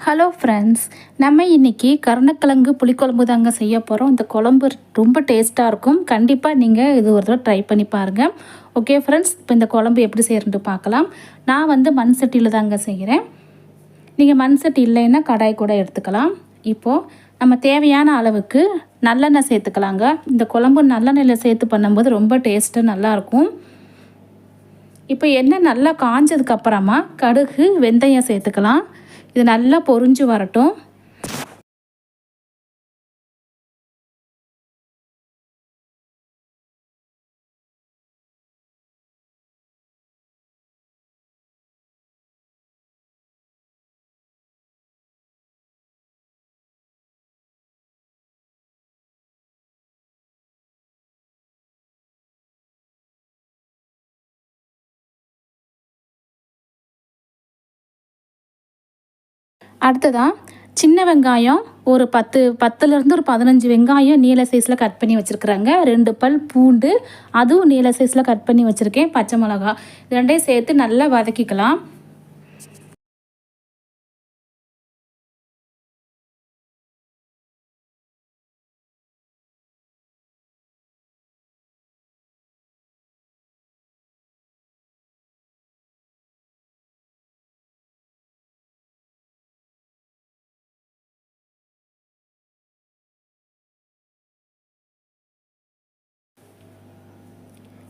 Hello friends, நம்ம இன்றைக்கி கருணக்கிழங்கு புளிக்குழம்பு தாங்க செய்ய போகிறோம். இந்த குழம்பு ரொம்ப டேஸ்ட்டாக இருக்கும். கண்டிப்பாக நீங்கள் இது ஒரு தடவை ட்ரை பண்ணி பாருங்கள். ஓகே ஃப்ரெண்ட்ஸ், இப்போ இந்த குழம்பு எப்படி செய்கிறேன்ட்டு பார்க்கலாம். நான் வந்து மண் சட்டியில் தாங்க செய்கிறேன். நீங்கள் மண் சட்டி இல்லைன்னா கடாய் கூட எடுத்துக்கலாம். இப்போது நம்ம தேவையான அளவுக்கு நல்லெண்ணெய் சேர்த்துக்கலாங்க. இந்த குழம்பு நல்லெண்ணெயில் சேர்த்து பண்ணும்போது ரொம்ப டேஸ்ட்டு நல்லாயிருக்கும். இப்போ எண்ணெய் நல்லா காஞ்சதுக்கப்புறமா கடுகு வெந்தயம் சேர்த்துக்கலாம். இது நல்லா பொரிஞ்சு வரட்டும். அடுத்ததாக சின்ன வெங்காயம் ஒரு 10லேருந்து ஒரு 15 வெங்காயம் நீல சைஸில் கட் பண்ணி வச்சுருக்குறாங்க. 2 பல் பூண்டு அதுவும் நீல சைஸில் கட் பண்ணி வச்சுருக்கேன். பச்சை மிளகா இது ரெண்டையும் சேர்த்து நல்லா வதக்கிக்கலாம்.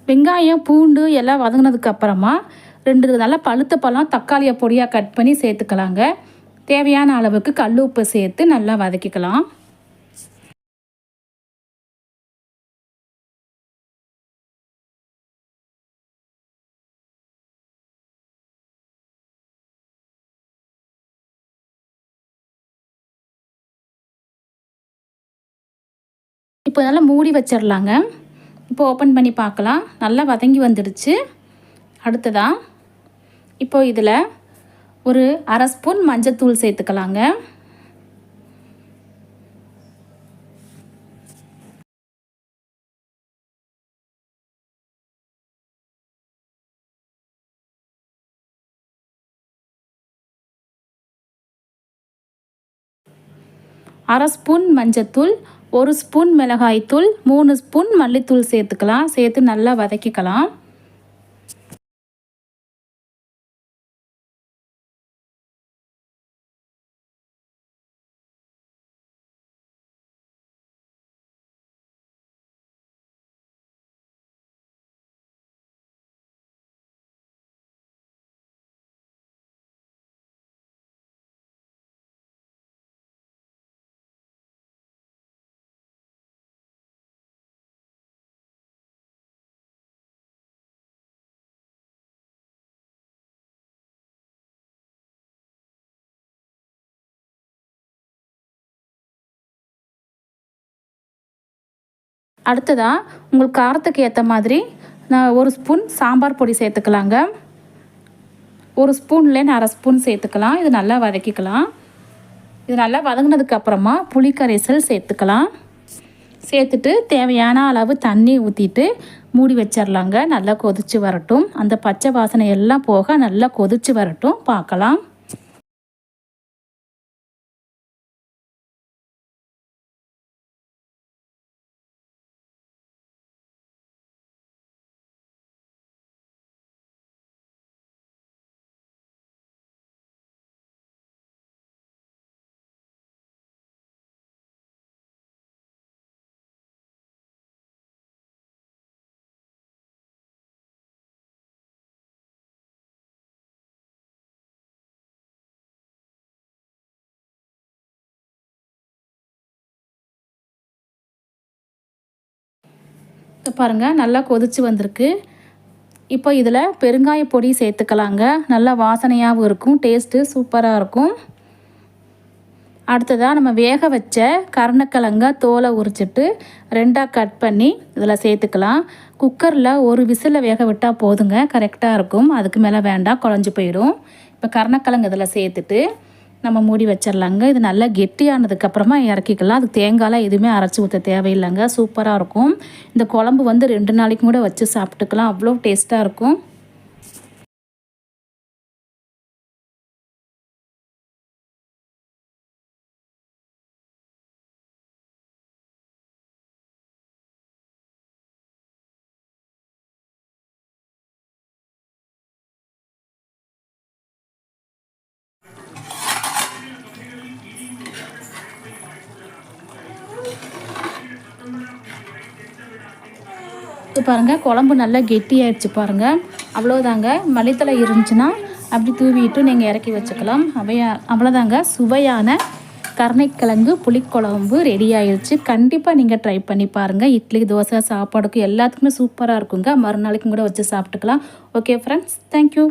வெங்காயம் பூண்டு எல்லாம் வதங்கினதுக்கு அப்புறமா 2 நல்லா பழுத்த பழம் தக்காளியை பொடியாக கட் பண்ணி சேர்த்துக்கலாங்க. தேவையான அளவுக்கு கல் உப்பு சேர்த்து நல்லா வதக்கிக்கலாம். இப்போ நல்லா மூடி வச்சிடலாங்க. இப்போ ஓப்பன் பண்ணி பார்க்கலாம். நல்லா வதங்கி வந்துடுச்சு. அடுத்ததாக இப்போ இதில் ஒரு 1/2 ஸ்பூன் மஞ்சத்தூள் சேர்த்துக்கலாங்க. அரை ஸ்பூன் மஞ்சத்தூள், 1 ஸ்பூன் மிளகாய்த்தூள், 3 ஸ்பூன் மல்லித்தூள் சேர்த்துக்கலாம். சேர்த்து நல்லா வதக்கிக்கலாம். அடுத்ததாக உங்களுக்கு காரத்துக்கு ஏற்ற மாதிரி நான் 1 ஸ்பூன் சாம்பார் பொடி சேர்த்துக்கலாங்க. 1 ஸ்பூன்லேருந்து 1/2 ஸ்பூன் சேர்த்துக்கலாம். இது நல்லா வதக்கிக்கலாம். இது நல்லா வதங்கினதுக்கு அப்புறமா புளி கரைசல் சேர்த்துக்கலாம். சேர்த்துட்டு தேவையான அளவு தண்ணி ஊற்றிட்டு மூடி வச்சிடலாங்க. நல்லா கொதித்து வரட்டும். அந்த பச்சை வாசனை எல்லாம் போக நல்லா கொதித்து வரட்டும், பார்க்கலாம். பாருங்கள் நல்லா கொதித்து வந்திருக்கு. இப்போ இதில் பெருங்காய பொடி சேர்த்துக்கலாங்க. நல்லா வாசனையாகவும் இருக்கும், டேஸ்ட்டு சூப்பராக இருக்கும். அடுத்ததாக நம்ம வேக வச்ச கருணக்கிழங்க தோலை உரிச்சிட்டு 2ஆக கட் பண்ணி இதில் சேர்த்துக்கலாம். குக்கரில் ஒரு விசிலில் வேக விட்டால் போதுங்க, கரெக்டாக இருக்கும். அதுக்கு மேலே வேண்டாம், குழஞ்சி போயிடும். இப்போ கருணக்கிழங்கு இதில் சேர்த்துட்டு நம்ம மூடி வச்சிடலாங்க. இது நல்லா கெட்டியானதுக்கப்புறமா இறக்கிக்கலாம். அதுக்கு தேங்காயெலாம் எதுவுமே அரைச்சி ஊற்ற தேவையில்லைங்க, சூப்பராக இருக்கும். இந்த குழம்பு வந்து 2 நாளைக்கு கூட வச்சு சாப்பிட்டுக்கலாம், அவ்வளோ டேஸ்ட்டாக இருக்கும். இப்போ பாருங்கள் குழம்பு நல்லா கெட்டியாகிடுச்சு பாருங்கள். அவ்வளோதாங்க. மல்லித்தலை இருந்துச்சுன்னா அப்படி தூவிட்டு நீங்கள் இறக்கி வச்சுக்கலாம். அவ்வளோதாங்க, சுவையான கருணைக்கிழங்கு புளிக்குழம்பு ரெடி ஆயிடுச்சு. கண்டிப்பாக நீங்கள் ட்ரை பண்ணி பாருங்கள். இட்லி, தோசை, சாப்பாடுக்கு எல்லாத்துக்குமே சூப்பராக இருக்குங்க. மறுநாளைக்கும் கூட வச்சு சாப்பிட்டுக்கலாம். Okay friends, thank you.